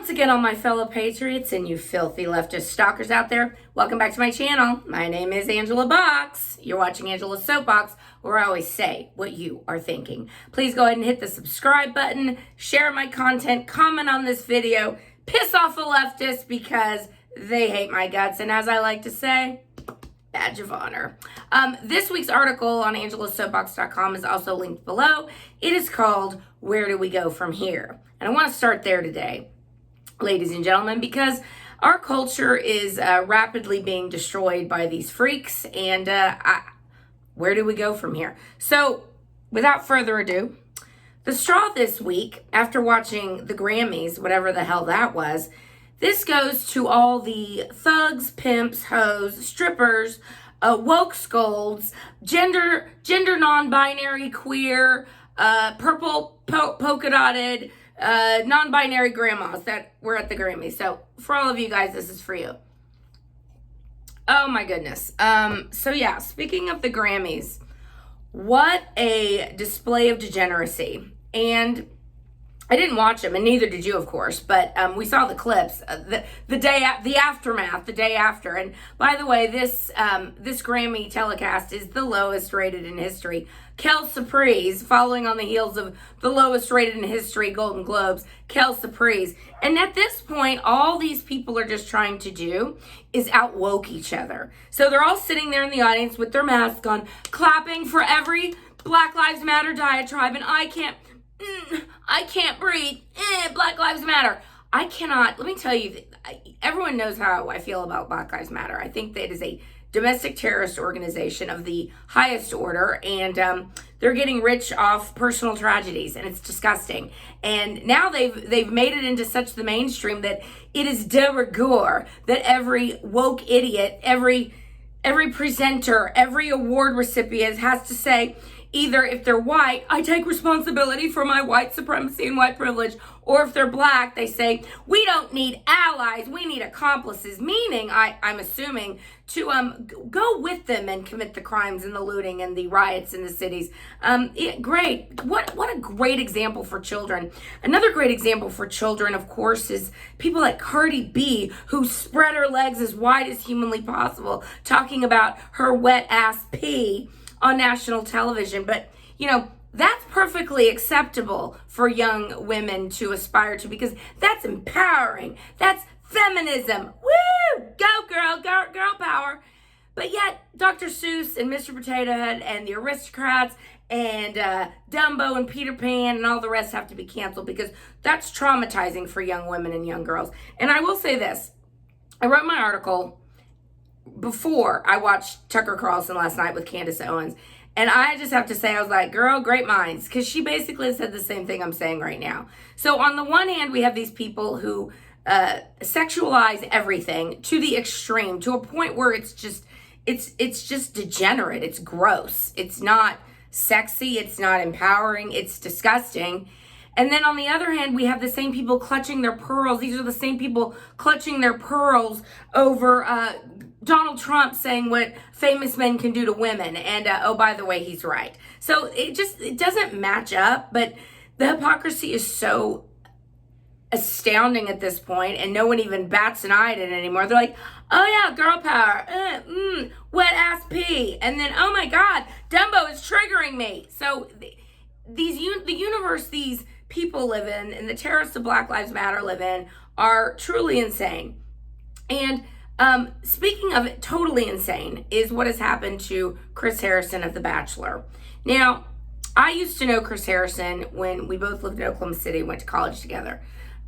Once again, all my fellow patriots and you filthy leftist stalkers out there, welcome back to my channel. My name is Angela Box. You're watching Angela's Soapbox, where I always say what you are thinking. Please go ahead and hit the subscribe button, share my content, comment on this video, piss off the leftists because they hate my guts. And as I like to say, badge of honor. This week's article on angelasoapbox.com is also linked below. It is called, Where Do We Go From Here? And I want to start there today, ladies and gentlemen, because our culture is rapidly being destroyed by these freaks, and where do we go from here? So, without further ado, the straw this week, after watching the Grammys, whatever the hell that was, this goes to all the thugs, pimps, hoes, strippers, woke scolds, gender non-binary, queer, purple polka dotted, non-binary grandmas that were at the Grammys. So for all of you guys, this is for you. Oh my goodness. So yeah, speaking of the Grammys, what a display of degeneracy. And I didn't watch them, and neither did you, of course, but we saw the clips, the aftermath, the day after. And by the way, this Grammy telecast is the lowest rated in history. Kel Surprise, following on the heels of the lowest rated in history, Golden Globes, Kel Surprise. And at this point, all these people are just trying to do is out-woke each other. So they're all sitting there in the audience with their mask on, clapping for every Black Lives Matter diatribe, and I can't breathe. Black Lives Matter. I cannot, let me tell you, everyone knows how I feel about Black Lives Matter. I think that it is a domestic terrorist organization of the highest order, and they're getting rich off personal tragedies, and it's disgusting. And now they've made it into such the mainstream that it is de rigueur that every woke idiot, every presenter, every award recipient has to say, either if they're white, I take responsibility for my white supremacy and white privilege, or if they're black, they say, we don't need allies, we need accomplices, meaning, I'm assuming, to go with them and commit the crimes and the looting and the riots in the cities. Great. What a great example for children. Another great example for children, of course, is people like Cardi B, who spread her legs as wide as humanly possible, talking about her wet ass pee on national television. But, you know, that's perfectly acceptable for young women to aspire to, because that's empowering. That's feminism. Woo! Go, girl power. But yet, Dr. Seuss and Mr. Potato Head and the Aristocrats and Dumbo and Peter Pan and all the rest have to be canceled, because that's traumatizing for young women and young girls. And I will say this. I wrote my article before I watched Tucker Carlson last night with Candace Owens. And I just have to say, I was like, girl, great minds. Because she basically said the same thing I'm saying right now. So on the one hand, we have these people who sexualize everything to the extreme, to a point where it's just degenerate. It's gross. It's not sexy. It's not empowering. It's disgusting. And then on the other hand, we have the same people clutching their pearls. These are the same people clutching their pearls over Donald Trump saying what famous men can do to women. And, oh, by the way, he's right. So it doesn't match up, but the hypocrisy is so astounding at this point, and no one even bats an eye at it anymore. They're like, oh yeah, girl power, wet ass pee. And then, oh my God, Dumbo is triggering me. So the universe these people live in, and the terrorists of Black Lives Matter live in, are truly insane. And speaking of it, totally insane is what has happened to Chris Harrison of The Bachelor. Now, I used to know Chris Harrison when we both lived in Oklahoma City, went to college together.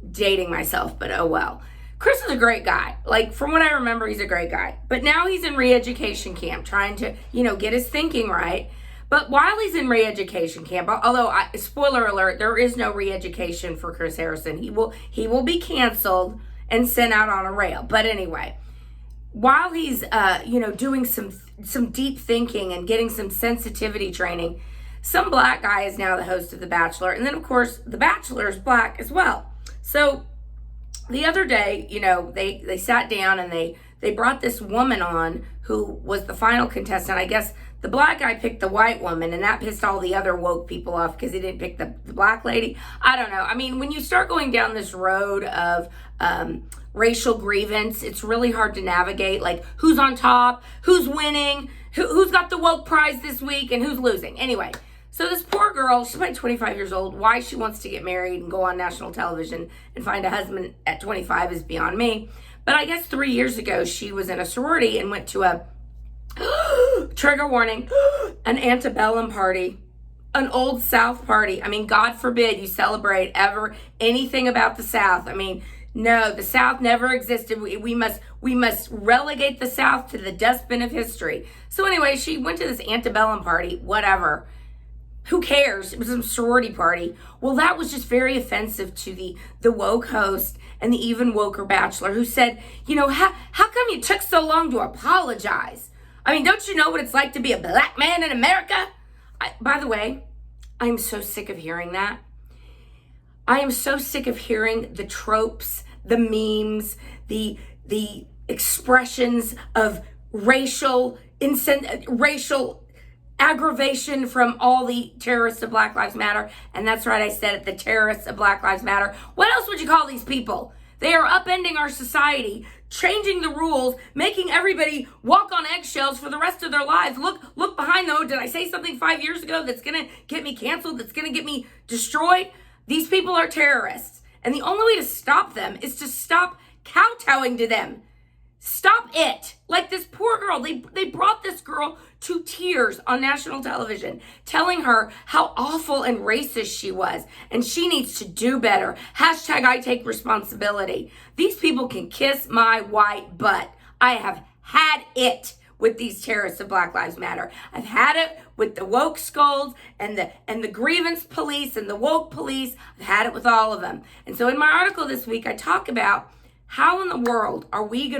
Dating myself, but oh well. Chris is a great guy. Like, from what I remember, he's a great guy. But now he's in re-education camp, trying to, get his thinking right. But while he's in re-education camp, although, spoiler alert, there is no re-education for Chris Harrison. He will be canceled and sent out on a rail. But anyway, while he's, doing some deep thinking and getting some sensitivity training, some black guy is now the host of The Bachelor. And then, of course, The Bachelor is black as well. So the other day, they sat down and they brought this woman on who was the final contestant. I guess the black guy picked the white woman, and that pissed all the other woke people off because he didn't pick the black lady. I don't know. I mean, when you start going down this road of racial grievance, it's really hard to navigate, like who's on top, who's winning, who's got the woke prize this week, and who's losing. Anyway, so this poor girl, she's like 25 years old. Why she wants to get married and go on national television and find a husband at 25 is beyond me. But I guess 3 years ago, she was in a sorority and went to a, trigger warning, an antebellum party, an old South party. I mean, God forbid you celebrate ever anything about the South. I mean, no, the South never existed. We must relegate the South to the dustbin of history. So anyway, she went to this antebellum party, whatever. Who cares? It was a sorority party. Well, that was just very offensive to the woke host and the even woker Bachelor, who said, you know, how come you took so long to apologize? I mean, don't you know what it's like to be a black man in America? By the way, I'm so sick of hearing that. I am so sick of hearing the tropes, the memes, the expressions of racial aggravation from all the terrorists of Black Lives Matter. And that's right, I said it, the terrorists of Black Lives Matter. What else would you call these people? They are upending our society, changing the rules, making everybody walk on eggshells for the rest of their lives. Look behind though. Did I say something 5 years ago that's gonna get me canceled, that's gonna get me destroyed? These people are terrorists. And the only way to stop them is to stop kowtowing to them. Stop it. Like this poor girl, they brought this girl to tears on national television, telling her how awful and racist she was, and she needs to do better. Hashtag I take responsibility. These people can kiss my white butt. I have had it with these terrorists of Black Lives Matter. I've had it with the woke scolds and the grievance police and the woke police. I've had it with all of them. And so in my article this week, I talk about how in the world are we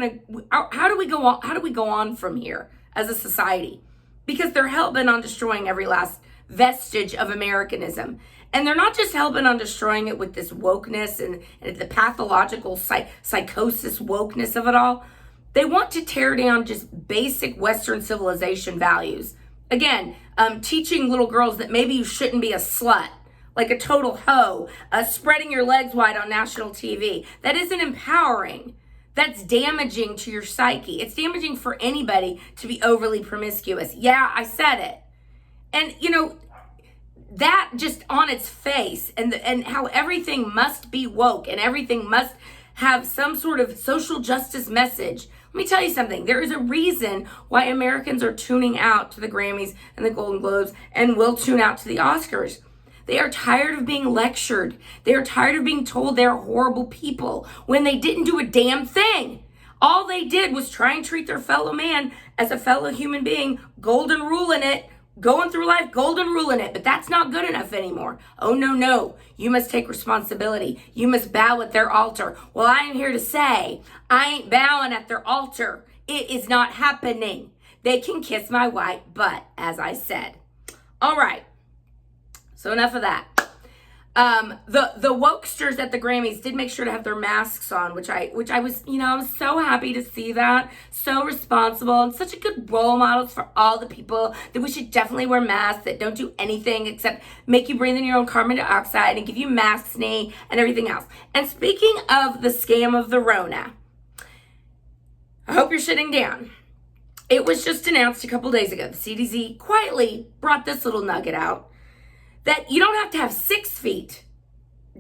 how do we go on from here as a society? Because they're hell-bent on destroying every last vestige of Americanism. And they're not just hell-bent on destroying it with this wokeness and the pathological psychosis wokeness of it all. They want to tear down just basic Western civilization values. Again, teaching little girls that maybe you shouldn't be a slut, like a total hoe, spreading your legs wide on national TV. That isn't empowering. That's damaging to your psyche. It's damaging for anybody to be overly promiscuous. Yeah, I said it. And, you know, that just on its face and how everything must be woke and everything must have some sort of social justice message. Let me tell you something. There is a reason why Americans are tuning out to the Grammys and the Golden Globes and will tune out to the Oscars. They are tired of being lectured. They are tired of being told they're horrible people when they didn't do a damn thing. All they did was try and treat their fellow man as a fellow human being, golden ruling it, going through life, golden ruling it. But that's not good enough anymore. Oh, no. You must take responsibility. You must bow at their altar. Well, I am here to say, I ain't bowing at their altar. It is not happening. They can kiss my white butt, as I said. All right. So enough of that. The wokesters at the Grammys did make sure to have their masks on, which I was, I was so happy to see that. So responsible and such a good role models for all the people that we should definitely wear masks that don't do anything except make you breathe in your own carbon dioxide and give you mask knee and everything else. And speaking of the scam of the Rona, I hope you're sitting down. It was just announced a couple days ago. The CDC quietly brought this little nugget out, that you don't have to have 6 feet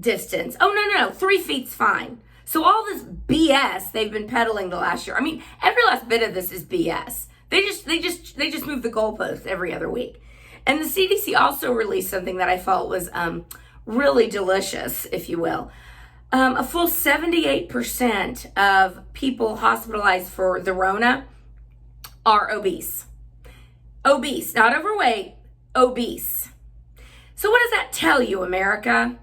distance. Oh, no, 3 feet's fine. So all this BS they've been peddling the last year. I mean, every last bit of this is BS. They just move the goalposts every other week. And the CDC also released something that I felt was really delicious, if you will. A full 78% of people hospitalized for the Rona are obese. Obese, not overweight, obese. So what does that tell you, America?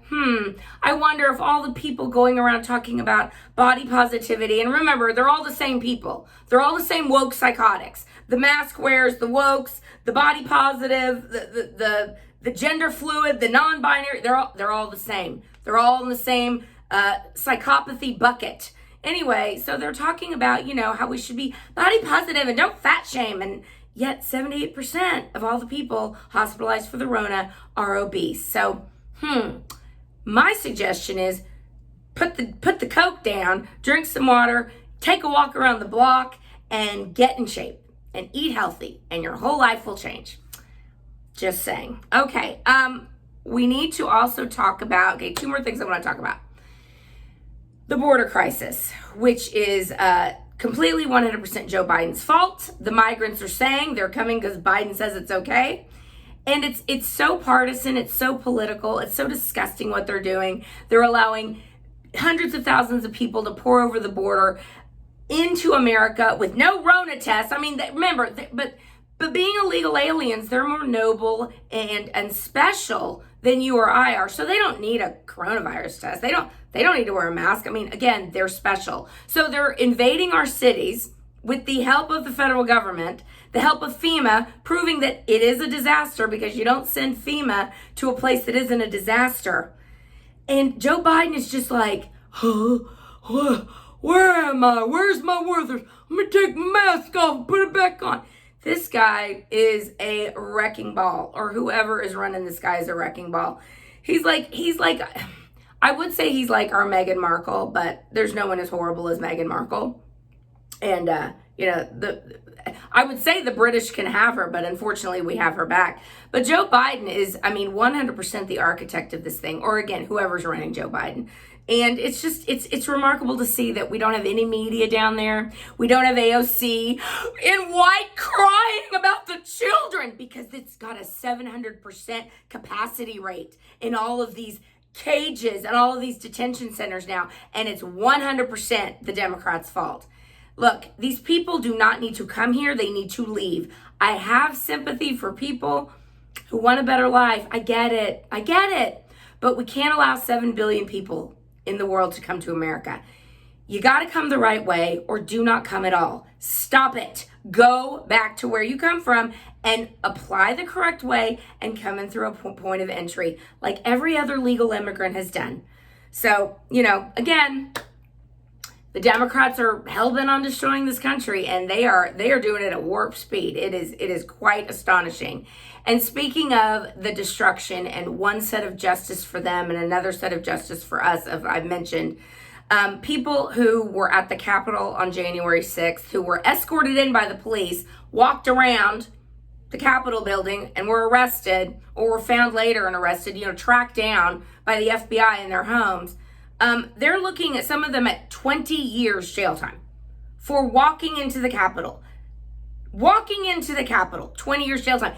I wonder if all the people going around talking about body positivity, and remember, they're all the same people. They're all the same woke psychotics. The mask wearers, the wokes, the body positive, the gender fluid, the non-binary, they're all the same. They're all in the same psychopathy bucket. Anyway, so they're talking about, how we should be body positive and don't fat shame. And Yet 78% of all the people hospitalized for the Rona are obese. So, my suggestion is put the Coke down, drink some water, take a walk around the block, and get in shape and eat healthy, and your whole life will change. Just saying. Okay, we need to also talk about, two more things I want to talk about. The border crisis, which is completely 100% Joe Biden's fault. The migrants are saying they're coming because Biden says it's okay. And it's so partisan, it's so political, it's so disgusting what they're doing. They're allowing hundreds of thousands of people to pour over the border into America with no Rona tests. I mean, remember, but being illegal aliens, they're more noble and special than you or I are. So they don't need a coronavirus test. They don't need to wear a mask. I mean, again, they're special. So they're invading our cities with the help of the federal government, the help of FEMA, proving that it is a disaster because you don't send FEMA to a place that isn't a disaster. And Joe Biden is just like, where am I? Where's my Werther's? I'm going to take my mask off and put it back on. This guy is a wrecking ball, or whoever is running this guy is a wrecking ball. He's like, I would say he's like our Meghan Markle, but there's no one as horrible as Meghan Markle. And, I would say the British can have her, but unfortunately we have her back. But Joe Biden is, 100% the architect of this thing, or again, whoever's running Joe Biden. And it's just, it's remarkable to see that we don't have any media down there. We don't have AOC in white crying about the children because it's got a 700% capacity rate in all of these cages and all of these detention centers now. And it's 100% the Democrats' fault. Look, these people do not need to come here. They need to leave. I have sympathy for people who want a better life. I get it. But we can't allow 7 billion people in the world to come to America. You got to come the right way or do not come at all. Stop it. Go back to where you come from and apply the correct way and come in through a point of entry like every other legal immigrant has done. So, again, the Democrats are hell-bent on destroying this country, and they are doing it at warp speed. It is quite astonishing. And speaking of the destruction and one set of justice for them and another set of justice for us, as I've mentioned, people who were at the Capitol on January 6th, who were escorted in by the police, walked around the Capitol building and were arrested, or were found later and arrested, tracked down by the FBI in their homes. They're looking at some of them at 20 years jail time for walking into the Capitol. 20 years jail time.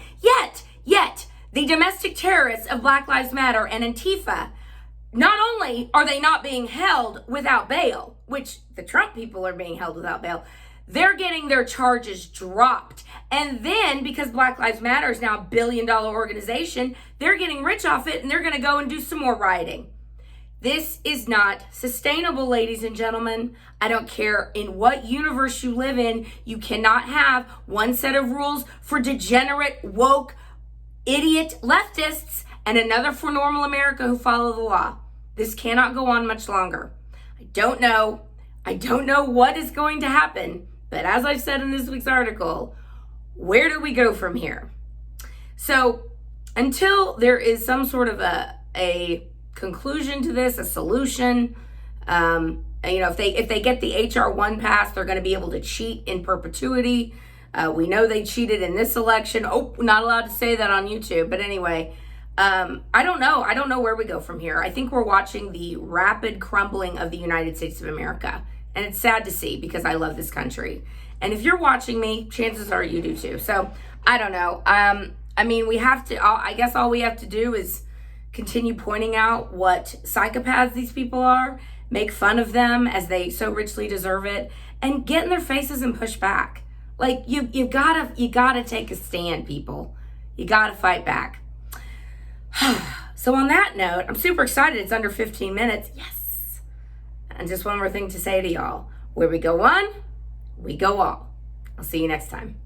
Yet, the domestic terrorists of Black Lives Matter and Antifa, not only are they not being held without bail, which the Trump people are being held without bail, they're getting their charges dropped. And then, because Black Lives Matter is now a $1 billion organization, they're getting rich off it and they're going to go and do some more rioting. This is not sustainable, ladies and gentlemen. I don't care in what universe you live in. You cannot have one set of rules for degenerate, woke, idiot leftists and another for normal America who follow the law. This cannot go on much longer. I don't know what is going to happen, but as I've said in this week's article, where do we go from here? So until there is some sort of a conclusion to this, a solution, if they get the HR 1 pass, they're going to be able to cheat in perpetuity. We know they cheated in this election. Oh, not allowed to say that on YouTube. But anyway, I don't know where we go from here. I think we're watching the rapid crumbling of the United States of America. And it's sad to see because I love this country. And if you're watching me, chances are you do too. So I don't know. We have to, I guess all we have to do is continue pointing out what psychopaths these people are, make fun of them as they so richly deserve it, and get in their faces and push back. Like you gotta take a stand, people. You gotta fight back. So on that note, I'm super excited. It's under 15 minutes. Yes. And just one more thing to say to y'all. Where we go one, we go all. I'll see you next time.